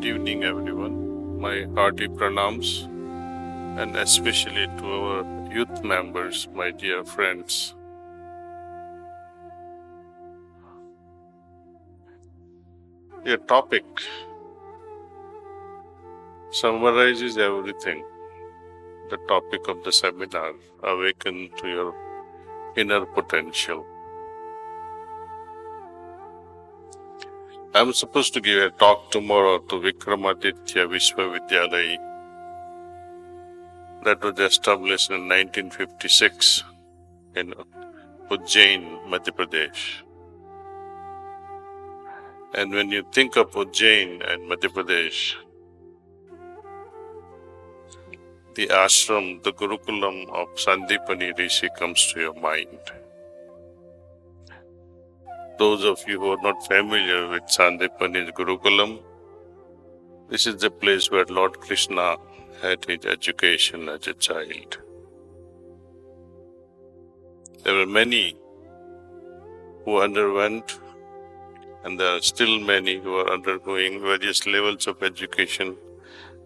evening, everyone. My hearty pranams, and especially to our youth members, my dear friends. Your topic summarizes everything. The topic of the seminar, Awaken to your inner potential. I'm supposed to give a talk tomorrow to Vikramaditya Vishwavidyalaya that was established in 1956 in Ujjain, Madhya Pradesh. And when you think of Ujjain and Madhya Pradesh, the ashram, the Gurukulam of Sandipani Rishi comes to your mind. Those of you who are not familiar with Sandipani's Gurukulam, this is the place where Lord Krishna had his education as a child. There were many who underwent, and there are still many who are undergoing various levels of education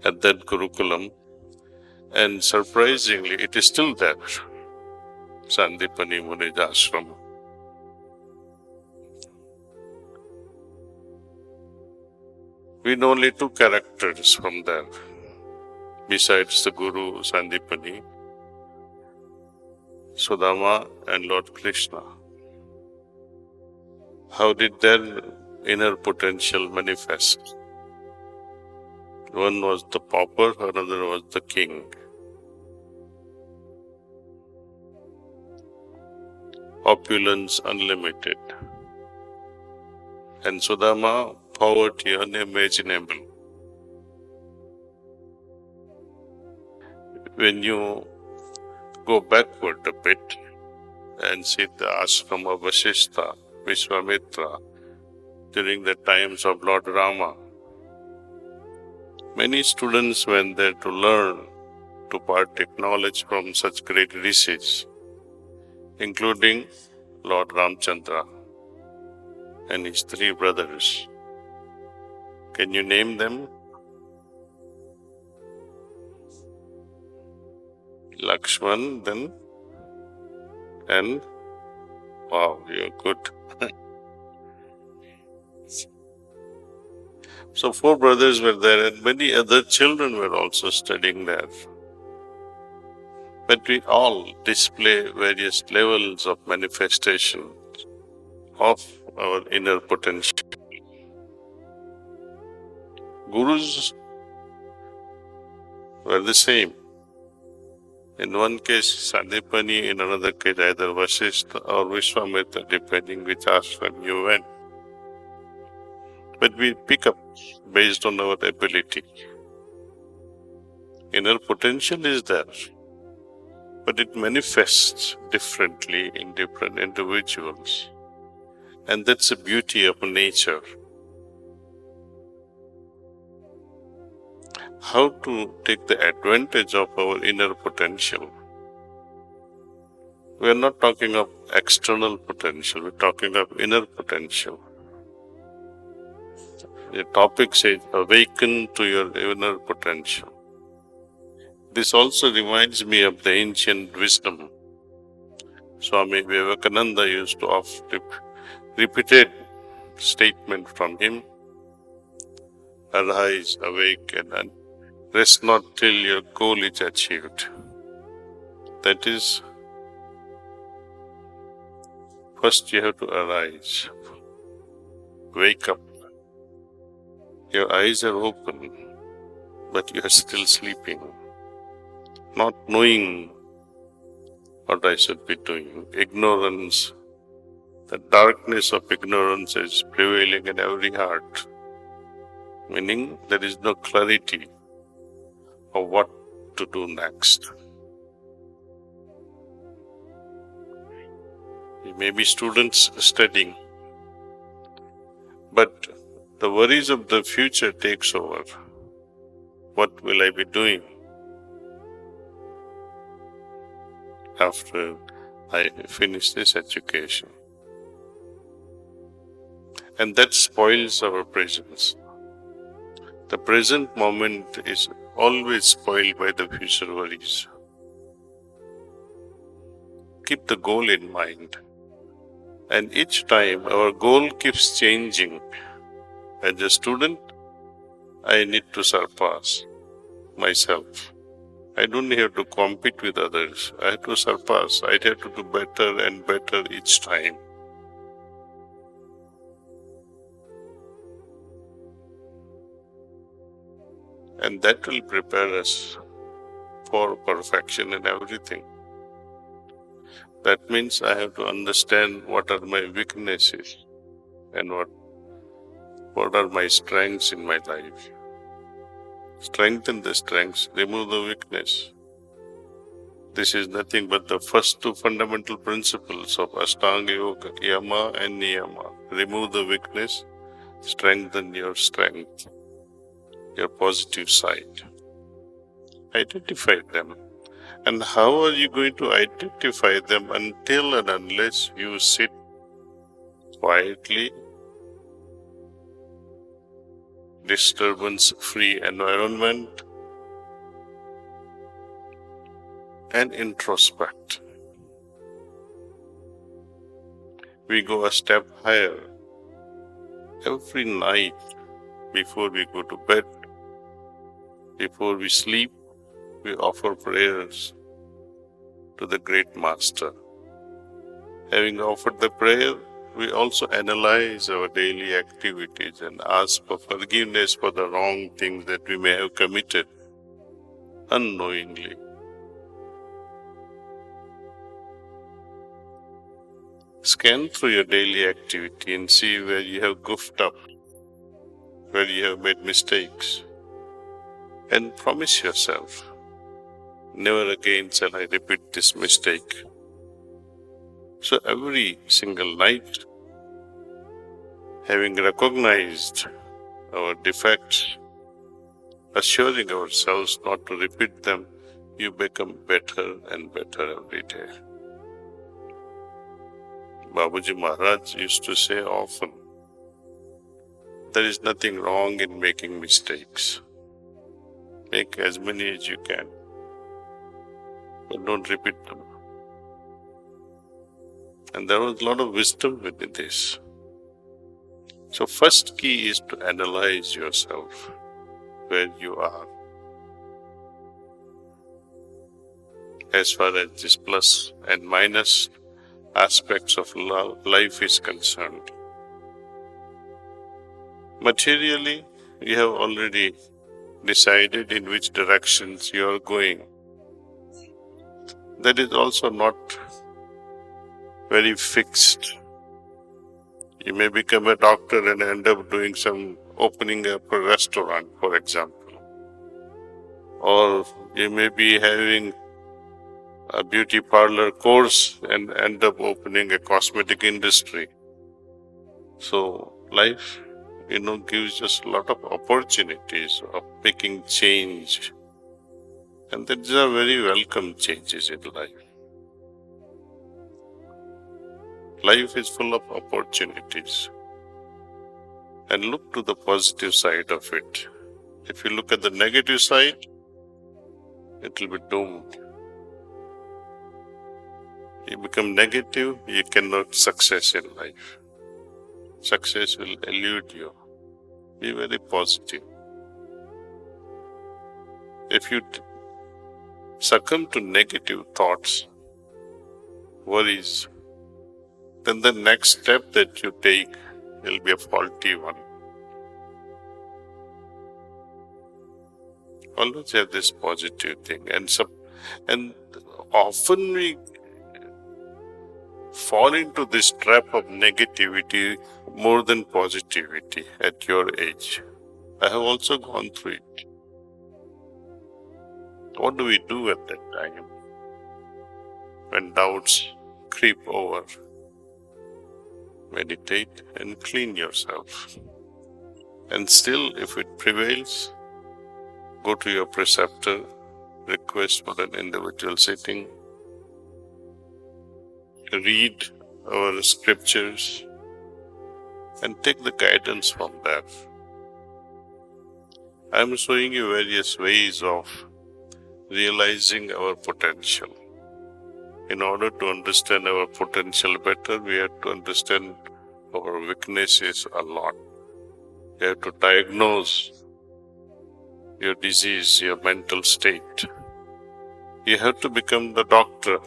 at that Gurukulam. And surprisingly, it is still there, Sandipani Muni's ashram. We know only two characters from there, besides the Guru Sandipani, Sudama and Lord Krishna. How did their inner potential manifest? One was the pauper, another was the king. Opulence unlimited. And Sudama, poverty unimaginable. When you go backward a bit and see the ashram of Vasishtha, Vishwamitra, during the times of Lord Rama, many students went there to learn, to partake knowledge from such great rishis, including Lord Ramchandra and his three brothers. Can you name them? Lakshman, then, and wow, you're good. So 4 brothers were there, and many other children were also studying there. But we all display various levels of manifestation of our inner potential. Gurus were the same. In one case, Sandipani, in another case, either Vasishtha or Vishwamitra, depending which ashram you went. But we pick up based on our ability. Inner potential is there, but it manifests differently in different individuals. And that's the beauty of nature. How to take the advantage of our inner potential? We are not talking of external potential, we're talking of inner potential. The topic says, awaken to your inner potential. This also reminds me of the ancient wisdom. Swami Vivekananda used to often repeated statement from him, arise, awaken, and rest not till your goal is achieved. That is, first you have to arise, wake up. Your eyes are open, but you are still sleeping, not knowing what I should be doing. Ignorance, the darkness of ignorance is prevailing in every heart, meaning there is no clarity of what to do next. We may be students studying, but the worries of the future takes over. What will I be doing after I finish this education? And that spoils our presence. The present moment is always spoiled by the future worries. Keep the goal in mind. And each time our goal keeps changing. As a student, I need to surpass myself. I don't have to compete with others. I have to surpass. I have to do better and better each time. And that will prepare us for perfection in everything. That means I have to understand what are my weaknesses and what are my strengths in my life. Strengthen the strengths, remove the weakness. This is nothing but the first two fundamental principles of Ashtanga Yoga, Yama and Niyama. Remove the weakness, strengthen your strength, your positive side. Identify them. And how are you going to identify them until and unless you sit quietly, disturbance-free environment, and introspect? We go a step higher. Every night before we go to bed, before we sleep, we offer prayers to the great master. Having offered the prayer, we also analyze our daily activities and ask for forgiveness for the wrong things that we may have committed unknowingly. Scan through your daily activity and see where you have goofed up, where you have made mistakes, and promise yourself, never again shall I repeat this mistake. So every single night, having recognized our defects, assuring ourselves not to repeat them, you become better and better every day. Babaji Maharaj used to say often, there is nothing wrong in making mistakes. Make as many as you can, but don't repeat them. And there was a lot of wisdom within this. So first key is to analyze yourself, where you are. As far as this plus and minus aspects of life is concerned. Materially, you have already decided in which directions you are going. That is also not very fixed. You may become a doctor and end up opening up a restaurant, for example. Or you may be having a beauty parlor course and end up opening a cosmetic industry. So life, gives us a lot of opportunities of making change. And these are very welcome changes in life. Life is full of opportunities. And look to the positive side of it. If you look at the negative side, it will be doomed. You become negative, you cannot success in life. Success will elude you. Be very positive. If you succumb to negative thoughts, worries, then the next step that you take will be a faulty one. Always have this positive thing, and often we fall into this trap of negativity more than positivity at your age. I have also gone through it. What do we do at that time when doubts creep over? Meditate and clean yourself. And still, if it prevails, go to your preceptor, request for an individual sitting, read our scriptures, and take the guidance from that. I am showing you various ways of realizing our potential. In order to understand our potential better, we have to understand our weaknesses a lot. You have to diagnose your disease, your mental state. You have to become the doctor,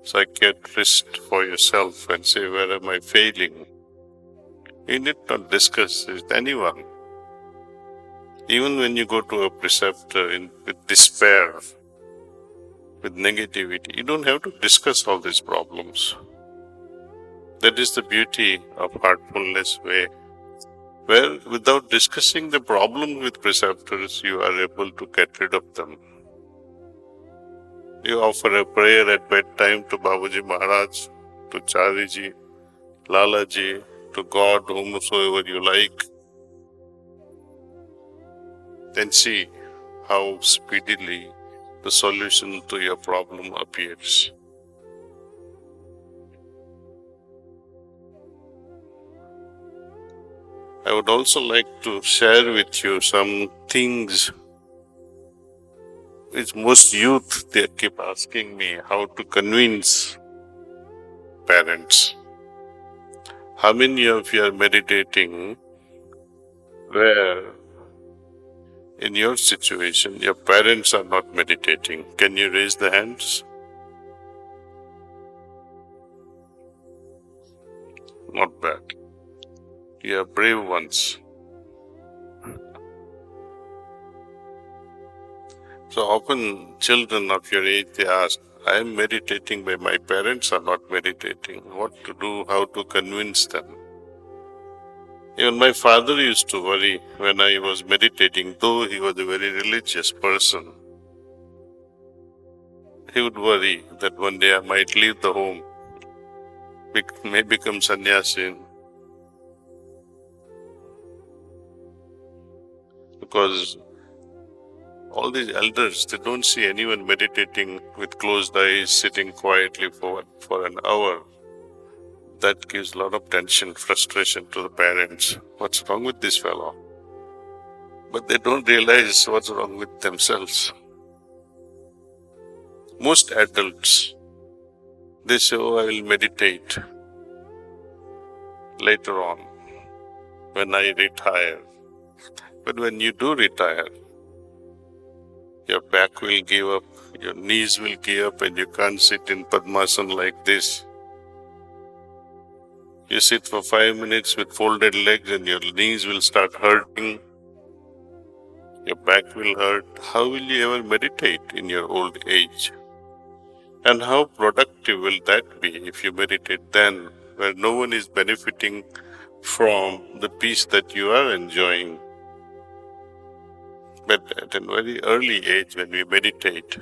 psychiatrist for yourself and say, where am I failing? You need not discuss with anyone. Even when you go to a preceptor with despair, with negativity, you don't have to discuss all these problems. That is the beauty of Heartfulness way, where without discussing the problem with preceptors, you are able to get rid of them. You offer a prayer at bedtime to Babaji Maharaj, to Chariji, Lalaji, to God, whomsoever you like. Then see how speedily the solution to your problem appears. I would also like to share with you some things which most youth, they keep asking me how to convince parents. How many of you are meditating where in your situation your parents are not meditating? Can you raise the hands? Not bad. You are brave ones. So often children of your age, they ask, I am meditating but my parents are not meditating. What to do, how to convince them? Even my father used to worry when I was meditating, though he was a very religious person. He would worry that one day I might leave the home, may become sannyasi. Because all these elders, they don't see anyone meditating with closed eyes, sitting quietly for an hour. That gives a lot of tension, frustration to the parents. What's wrong with this fellow? But they don't realize what's wrong with themselves. Most adults, they say, oh, I will meditate later on when I retire. But when you do retire, your back will give up, your knees will give up, and you can't sit in Padmasana like this. You sit for 5 minutes with folded legs and your knees will start hurting. Your back will hurt. How will you ever meditate in your old age? And how productive will that be if you meditate then, where no one is benefiting from the peace that you are enjoying? But at a very early age when we meditate,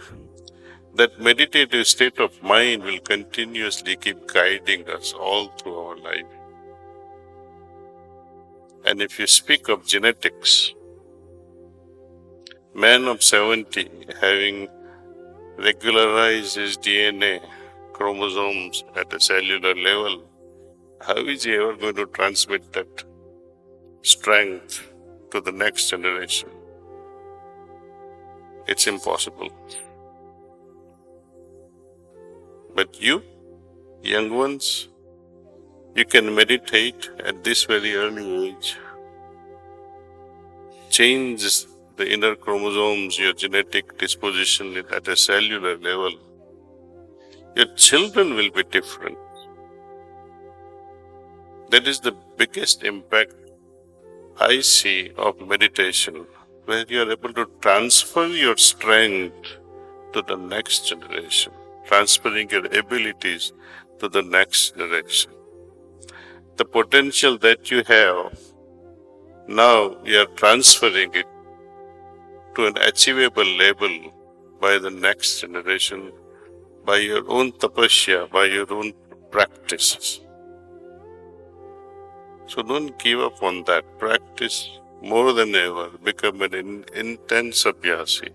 that meditative state of mind will continuously keep guiding us all through our life. And if you speak of genetics, man of 70 having regularized his DNA chromosomes at a cellular level, how is he ever going to transmit that strength to the next generation? It's impossible. But you, young ones, you can meditate at this very early age. Change the inner chromosomes, your genetic disposition at a cellular level. Your children will be different. That is the biggest impact I see of meditation, where you are able to transfer your strength to the next generation, transferring your abilities to the next generation. The potential that you have, now you are transferring it to an achievable level by the next generation, by your own tapasya, by your own practices. So don't give up on that. Practice more than ever. Become an intense abhyasi.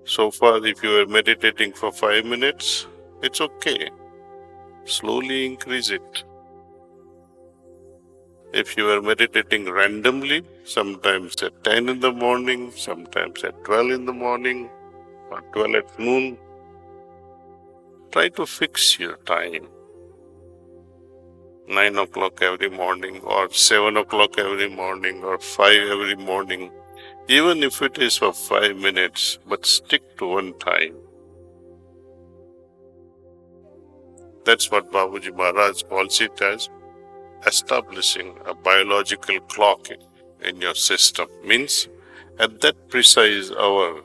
So far, if you are meditating for 5 minutes, it's okay. Slowly increase it. If you are meditating randomly, sometimes at 10 in the morning, sometimes at 12 in the morning, or 12 at noon, try to fix your time. 9 o'clock every morning, or 7 o'clock every morning, or 5 every morning. Even if it is for 5 minutes, but stick to one time. That's what Babuji Maharaj calls it as establishing a biological clock in your system. Means at that precise hour,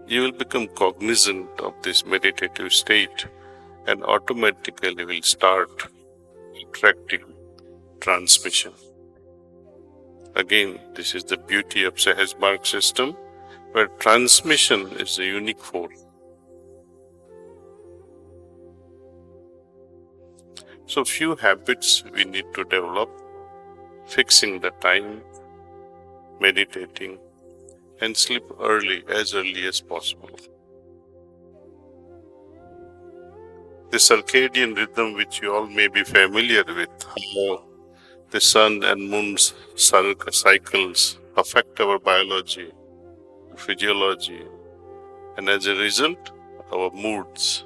you will become cognizant of this meditative state and automatically will start attracting transmission. Again, this is the beauty of Sahaj Marg system, where transmission is a unique force. So few habits we need to develop: fixing the time, meditating, and sleep as early as possible. The circadian rhythm, which you all may be familiar with, how the sun and moon's cycles affect our biology, physiology, and as a result, our moods.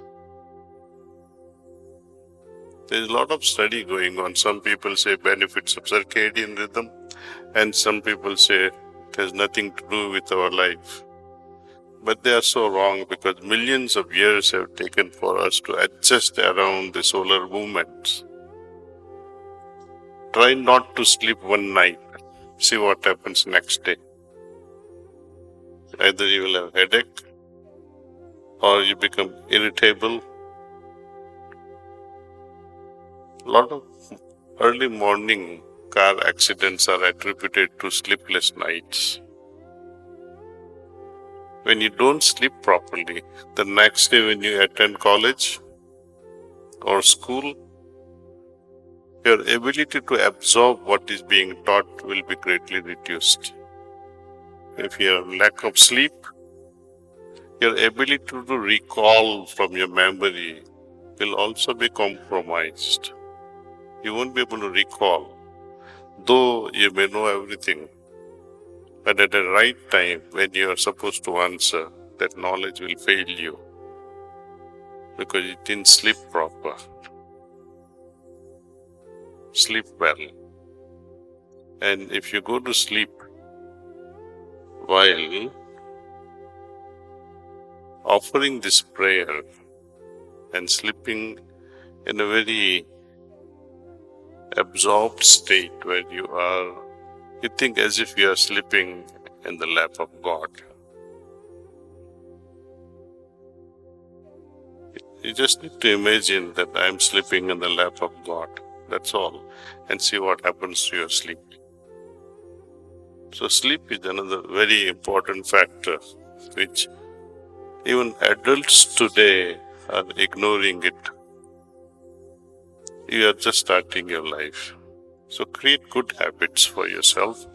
There is a lot of study going on. Some people say benefits of circadian rhythm, and some people say it has nothing to do with our life. But they are so wrong, because millions of years have taken for us to adjust around the solar movements. Try not to sleep one night. See what happens next day. Either you will have headache, or you become irritable. A lot of early morning car accidents are attributed to sleepless nights. When you don't sleep properly, the next day when you attend college or school, your ability to absorb what is being taught will be greatly reduced. If you have lack of sleep, your ability to recall from your memory will also be compromised. You won't be able to recall, though you may know everything. But at the right time, when you are supposed to answer, that knowledge will fail you, because you didn't sleep proper. Sleep well. And if you go to sleep while offering this prayer and sleeping in a very absorbed state, where you think as if you are sleeping in the lap of God. You just need to imagine that I am sleeping in the lap of God. That's all. And see what happens to your sleep. So sleep is another very important factor, which even adults today are ignoring it. You are just starting your life. So create good habits for yourself.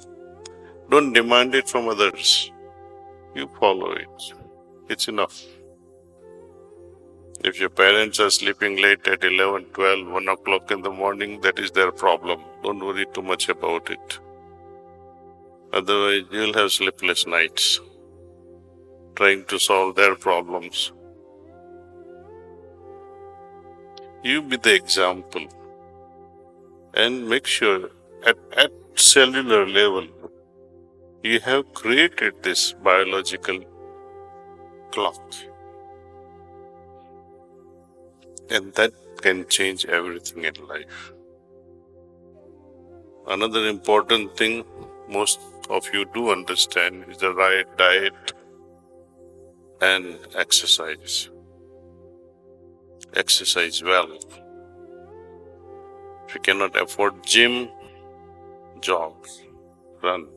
Don't demand it from others. You follow it. It's enough. If your parents are sleeping late at 11, 12, 1 o'clock in the morning, that is their problem. Don't worry too much about it. Otherwise, you'll have sleepless nights trying to solve their problems. You be the example, and make sure at cellular level, you have created this biological clock. And that can change everything in life. Another important thing most of you do understand is the right diet and exercise. Exercise well. If you cannot afford gym, jog, run.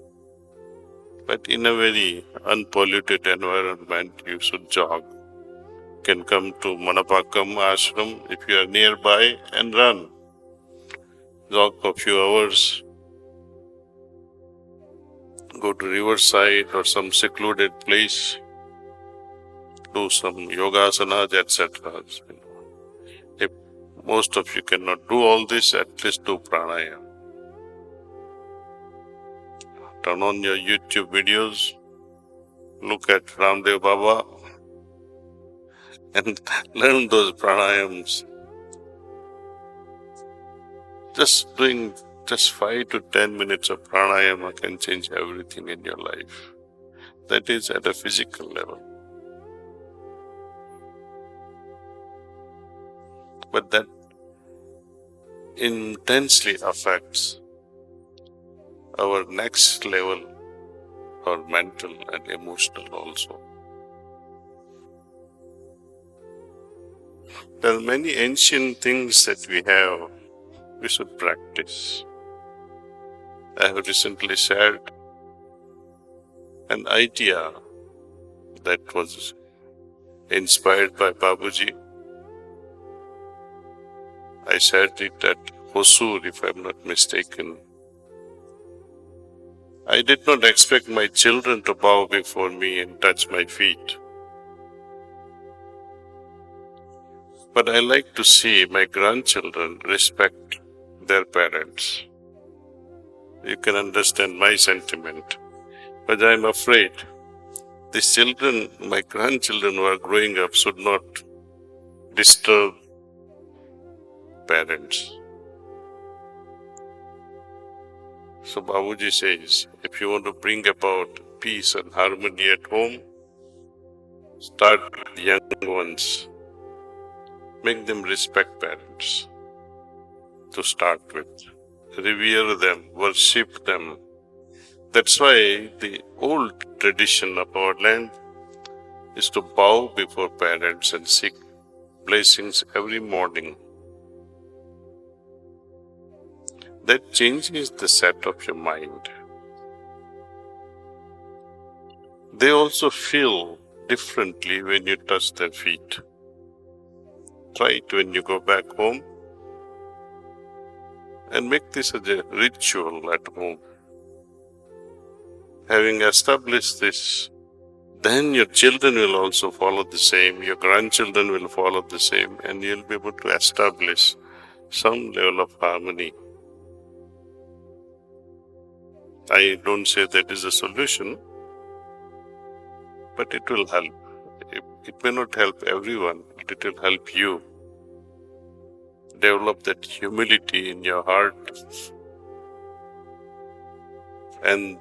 But in a very unpolluted environment, you should jog. You can come to Manapakam ashram if you are nearby and run. Jog for a few hours. Go to riverside or some secluded place. Do some yogasanas, etc. If most of you cannot do all this, at least do pranayama. Turn on your YouTube videos, look at Ramdev Baba, and learn those pranayams. Just 5 to 10 minutes of pranayama can change everything in your life. That is at a physical level. But that intensely affects our next level, our mental and emotional also. There are many ancient things that we should practice. I have recently shared an idea that was inspired by Babuji. I shared it at Hosur, if I'm not mistaken. I did not expect my children to bow before me and touch my feet. But I like to see my grandchildren respect their parents. You can understand my sentiment. But I'm afraid these children, my grandchildren who are growing up, should not disturb parents. So Babuji says, if you want to bring about peace and harmony at home, start with the young ones. Make them respect parents to start with. Revere them, worship them. That's why the old tradition of our land is to bow before parents and seek blessings every morning. That changes the set of your mind. They also feel differently when you touch their feet. Try it when you go back home and make this as a ritual at home. Having established this, then your children will also follow the same, your grandchildren will follow the same, and you'll be able to establish some level of harmony. I don't say that is a solution, but it will help. It may not help everyone, but it will help you develop that humility in your heart, and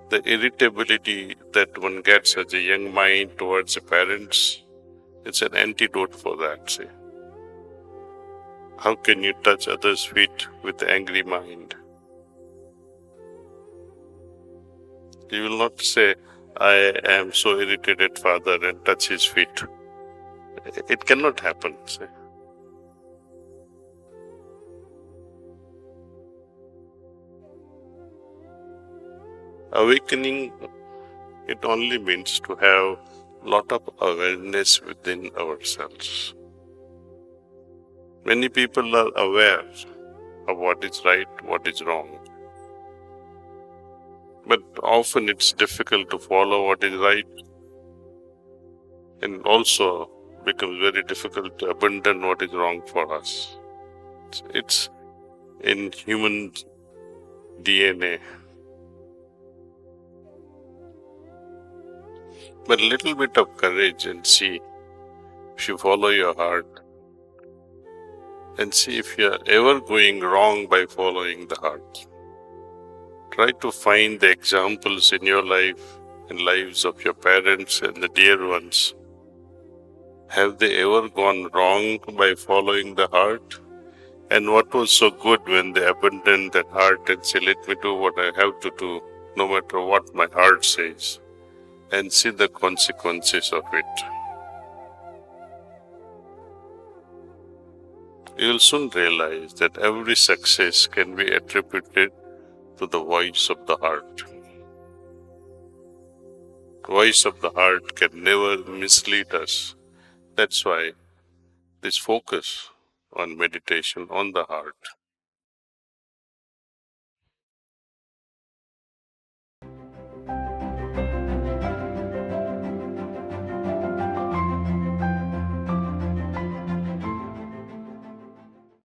the irritability that one gets as a young mind towards the parents. It's an antidote for that, say. How can you touch others' feet with angry mind? You will not say, I am so irritated, Father, and touch his feet. It cannot happen, say. Awakening, it only means to have lot of awareness within ourselves. Many people are aware of what is right, what is wrong. But often it's difficult to follow what is right, and also becomes very difficult to abandon what is wrong for us. It's in human DNA. But a little bit of courage and see if you follow your heart, and see if you are ever going wrong by following the heart. Try to find the examples in your life and lives of your parents and the dear ones. Have they ever gone wrong by following the heart? And what was so good when they abandoned that heart and say, let me do what I have to do, no matter what my heart says, and see the consequences of it. You will soon realize that every success can be attributed to the voice of the heart. The voice of the heart can never mislead us. That's why this focus on meditation on the heart